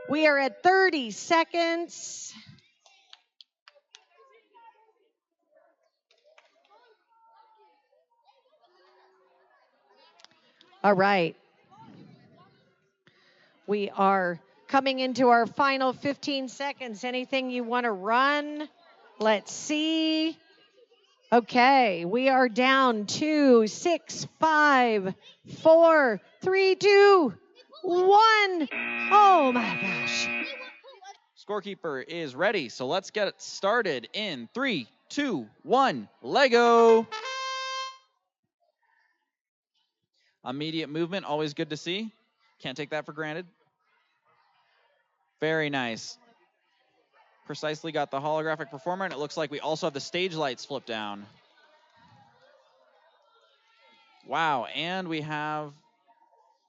S1: We are at 30 seconds. All right. We are coming into our final 15 seconds. Anything you want to run? Let's see. Okay, we are down to 6, 5, 4, 3, 2, 1. Oh my gosh.
S3: Scorekeeper is ready, so let's get it started in 3, 2, 1, Lego. Immediate movement, always good to see. Can't take that for granted. Very nice. Precisely got the holographic performer, and it looks like we also have the stage lights flipped down. Wow, and we have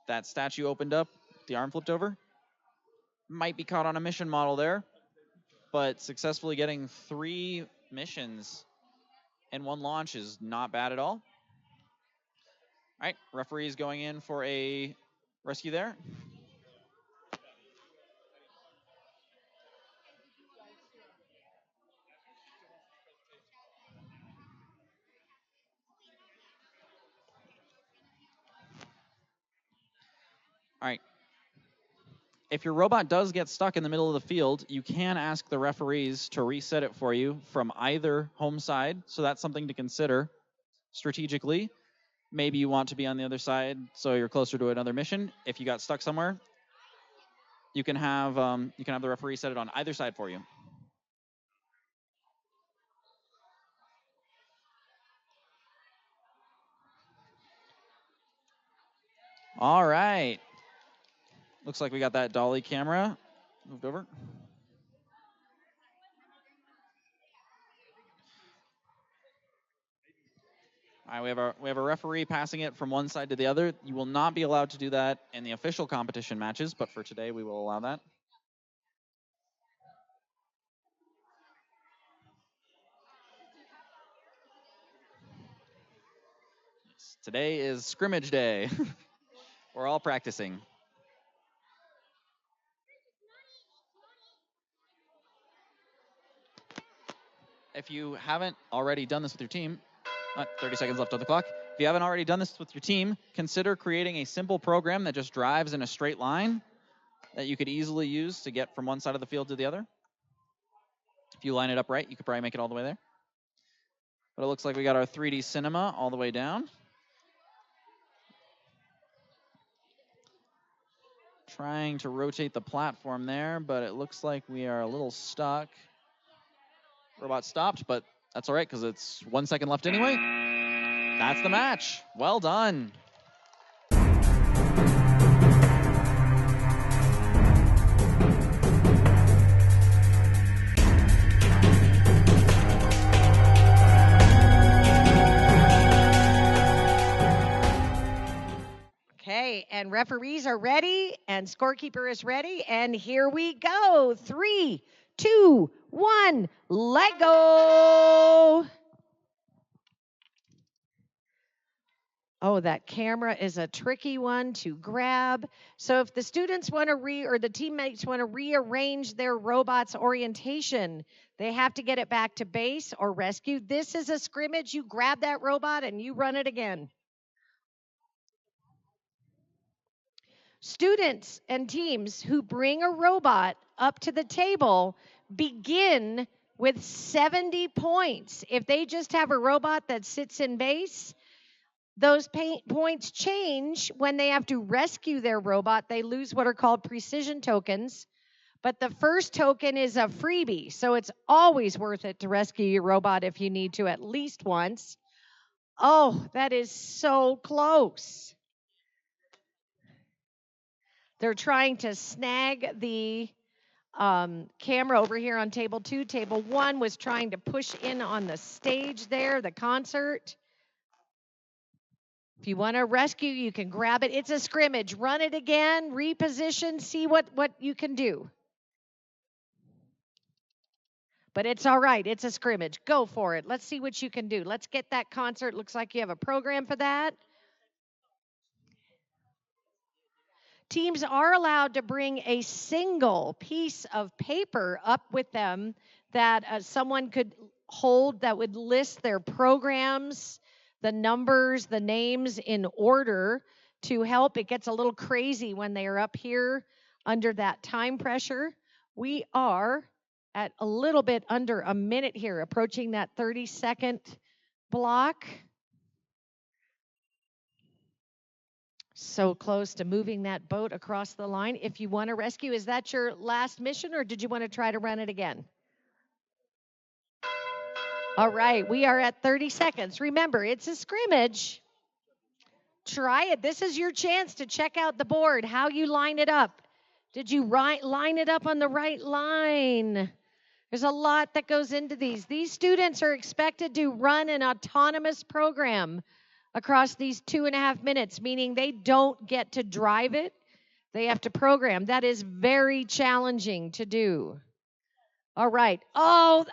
S3: that statue opened up, the arm flipped over. Might be caught on a mission model there, but successfully getting 3 missions in one launch is not bad at all. All right, referee's going in for a rescue there. All right. If your robot does get stuck in the middle of the field, you can ask the referees to reset it for you from either home side. So that's something to consider strategically. Maybe you want to be on the other side so you're closer to another mission. If you got stuck somewhere, you can have the referee set it on either side for you. All right. Looks like we got that dolly camera moved over. All right, we have a referee passing it from one side to the other. You will not be allowed to do that in the official competition matches, but for today we will allow that. Yes, today is scrimmage day. We're all practicing. If you haven't already done this with your team, 30 seconds left on the clock. If you haven't already done this with your team, consider creating a simple program that just drives in a straight line that you could easily use to get from one side of the field to the other. If you line it up right, you could probably make it all the way there. But it looks like we got our 3D cinema all the way down. Trying to rotate the platform there, but it looks like we are a little stuck. Robot stopped, but that's all right because it's 1 second left anyway. That's the match. Well done.
S1: Okay, and referees are ready, and scorekeeper is ready, and here we go. 3, 2, 1, Lego! Oh, that camera is a tricky one to grab. So if the students want to or the teammates want to rearrange their robot's orientation, they have to get it back to base or rescue. This is a scrimmage. You grab that robot and you run it again. Students and teams who bring a robot up to the table begin with 70 points. If they just have a robot that sits in base, those points change when they have to rescue their robot. They lose what are called precision tokens. But the first token is a freebie, so it's always worth it to rescue your robot if you need to at least once. Oh, that is so close. They're trying to snag the camera over here on table 2. Table 1 was trying to push in on the stage there, the concert. If you want to rescue, you can grab it. It's a scrimmage. Run it again, reposition, see what you can do. But it's all right. It's a scrimmage. Go for it. Let's see what you can do. Let's get that concert. Looks like you have a program for that. Teams are allowed to bring a single piece of paper up with them that someone could hold that would list their programs, the numbers, the names in order to help. It gets a little crazy when they are up here under that time pressure. We are at a little bit under a minute here, approaching that 30-second block. So close to moving that boat across the line. If you want to rescue, is that your last mission, or did you want to try to run it again? All right, we are at 30 seconds. Remember, it's a scrimmage. Try it. This is your chance to check out the board, how you line it up. Did you line it up on the right line? There's a lot that goes into these. These students are expected to run an autonomous program across these 2.5 minutes, meaning they don't get to drive it. They have to program. That is very challenging to do. All right. Oh,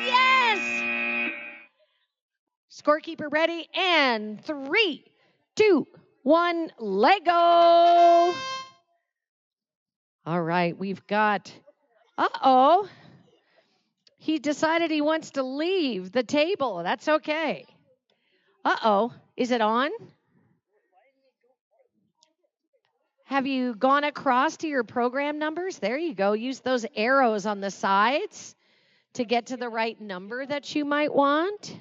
S1: yes! Scorekeeper ready, and 3, 2, 1, let go. All right, we've got, he decided he wants to leave the table. That's okay. Is it on? Have you gone across to your program numbers? There you go. Use those arrows on the sides to get to the right number that you might want.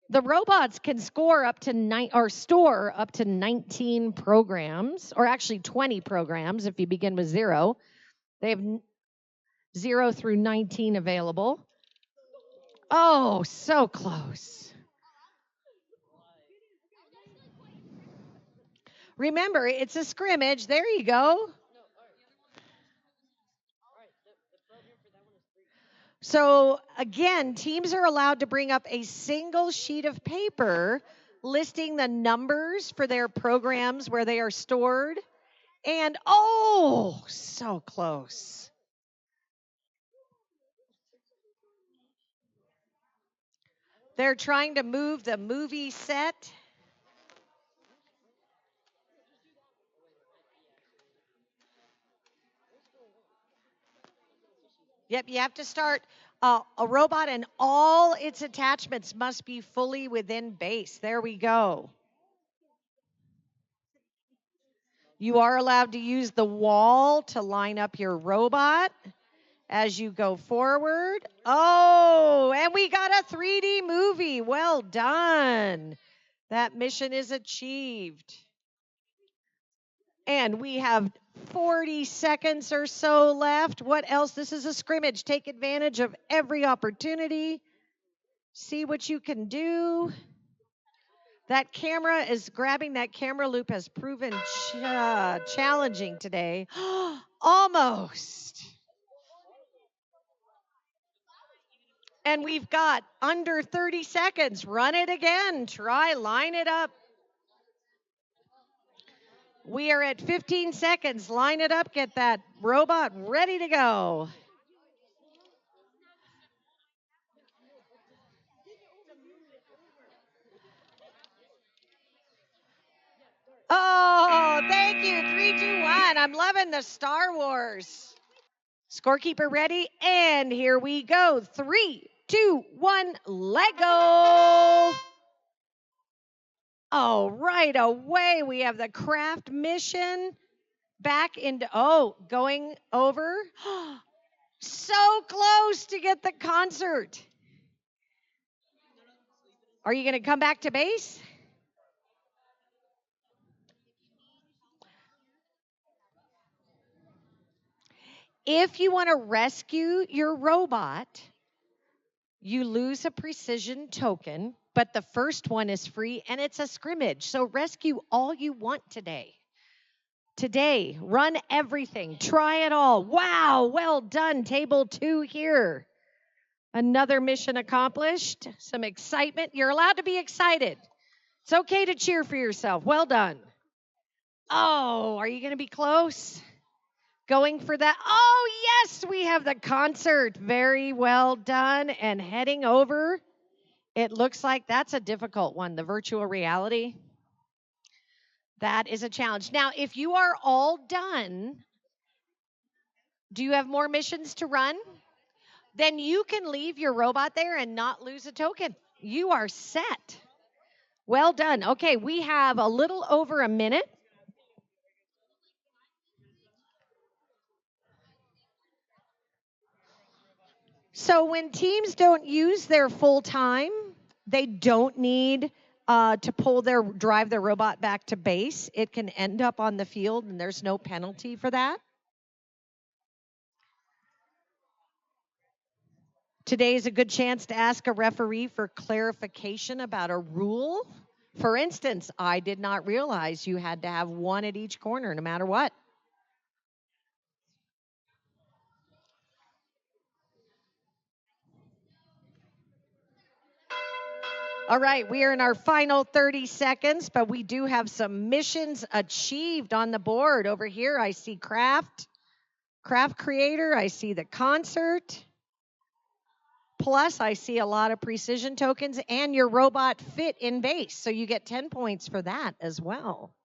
S1: The robots can store up to 19 programs, or actually 20 programs if you begin with 0. They have 0 through 19 available. Oh, so close. Remember, it's a scrimmage. There you go. So again, teams are allowed to bring up a single sheet of paper listing the numbers for their programs where they are stored. And so close. They're trying to move the movie set. Yep, you have to start a robot, and all its attachments must be fully within base. There we go. You are allowed to use the wall to line up your robot as you go forward. Oh, and we got a 3D movie. Well done. That mission is achieved. And we have 40 seconds or so left. What else? This is a scrimmage. Take advantage of every opportunity. See what you can do. That camera is grabbing that camera loop has proven challenging today. Almost. And we've got under 30 seconds. Run it again. Line it up. We are at 15 seconds. Line it up. Get that robot ready to go. I'm loving the Star Wars. Scorekeeper ready, and here we go. 3, 2, 1, let go. Oh, right away we have the craft mission back into, going over. So close to get the concert. Are you going to come back to base? If you want to rescue your robot, you lose a precision token, but the first one is free and it's a scrimmage. So rescue all you want today. Today, run everything. Try it all. Wow, well done. Table 2 here. Another mission accomplished. Some excitement. You're allowed to be excited. It's okay to cheer for yourself. Well done. Oh, are you going to be close? Going for that. Oh, yes, we have the concert. Very well done. And heading over, it looks like that's a difficult one, the virtual reality. That is a challenge. Now, if you are all done, do you have more missions to run? Then you can leave your robot there and not lose a token. You are set. Well done. Okay, we have a little over a minute. So when teams don't use their full time, they don't need to drive their robot back to base. It can end up on the field, and there's no penalty for that. Today is a good chance to ask a referee for clarification about a rule. For instance, I did not realize you had to have one at each corner no matter what. All right, we are in our final 30 seconds, but we do have some missions achieved on the board. Over here, I see Craft Creator, I see the concert. Plus, I see a lot of precision tokens and your robot fit in base, so you get 10 points for that as well.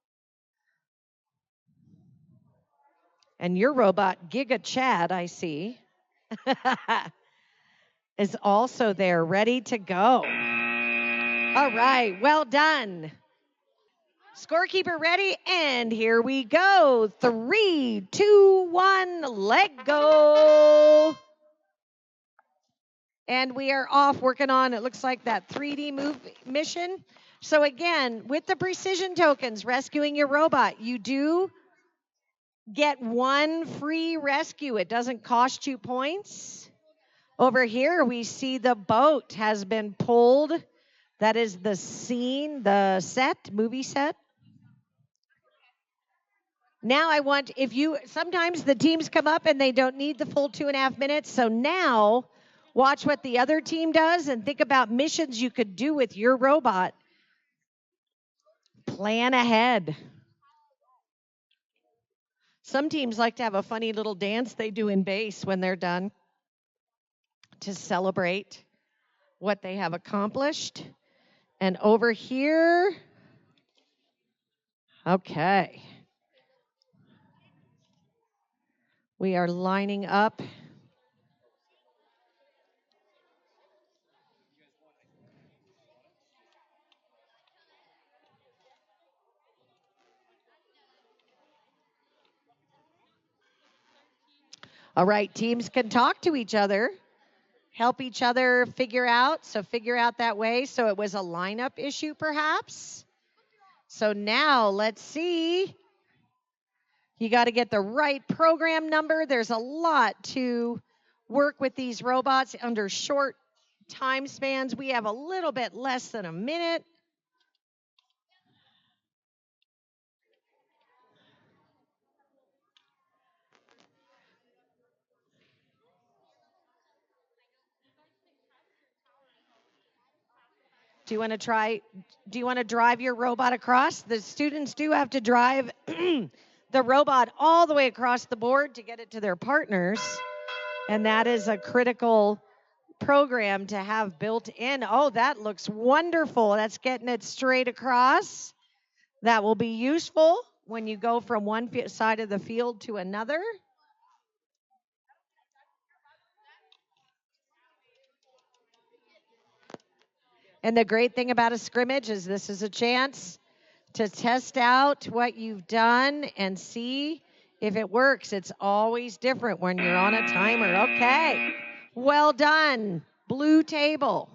S1: And your robot, Giga Chad, I see, is also there, ready to go. All right, well done. Scorekeeper ready, and here we go. 3, 2, 1, let go. And we are off working on, it looks like that 3D move mission. So again, with the precision tokens, rescuing your robot, you do get 1 free rescue. It doesn't cost you points. Over here, we see the boat has been pulled. That is the scene, the set, movie set. Now I want, sometimes the teams come up and they don't need the full 2.5 minutes. So now watch what the other team does and think about missions you could do with your robot. Plan ahead. Some teams like to have a funny little dance they do in base when they're done to celebrate what they have accomplished. And over here, okay. We are lining up. All right, teams can talk to each other, help each other figure out that way. So it was a lineup issue perhaps. So now let's see. You got to get the right program number. There's a lot to work with these robots under short time spans. We have a little bit less than a minute. Do you want to drive your robot across? The students do have to drive the robot all the way across the board to get it to their partners. And that is a critical program to have built in. Oh, that looks wonderful. That's getting it straight across. That will be useful. when you go from one side of the field to another. And the great thing about a scrimmage is this is a chance to test out what you've done and see if it works. It's always different when you're on a timer. Okay. Well done. Blue table.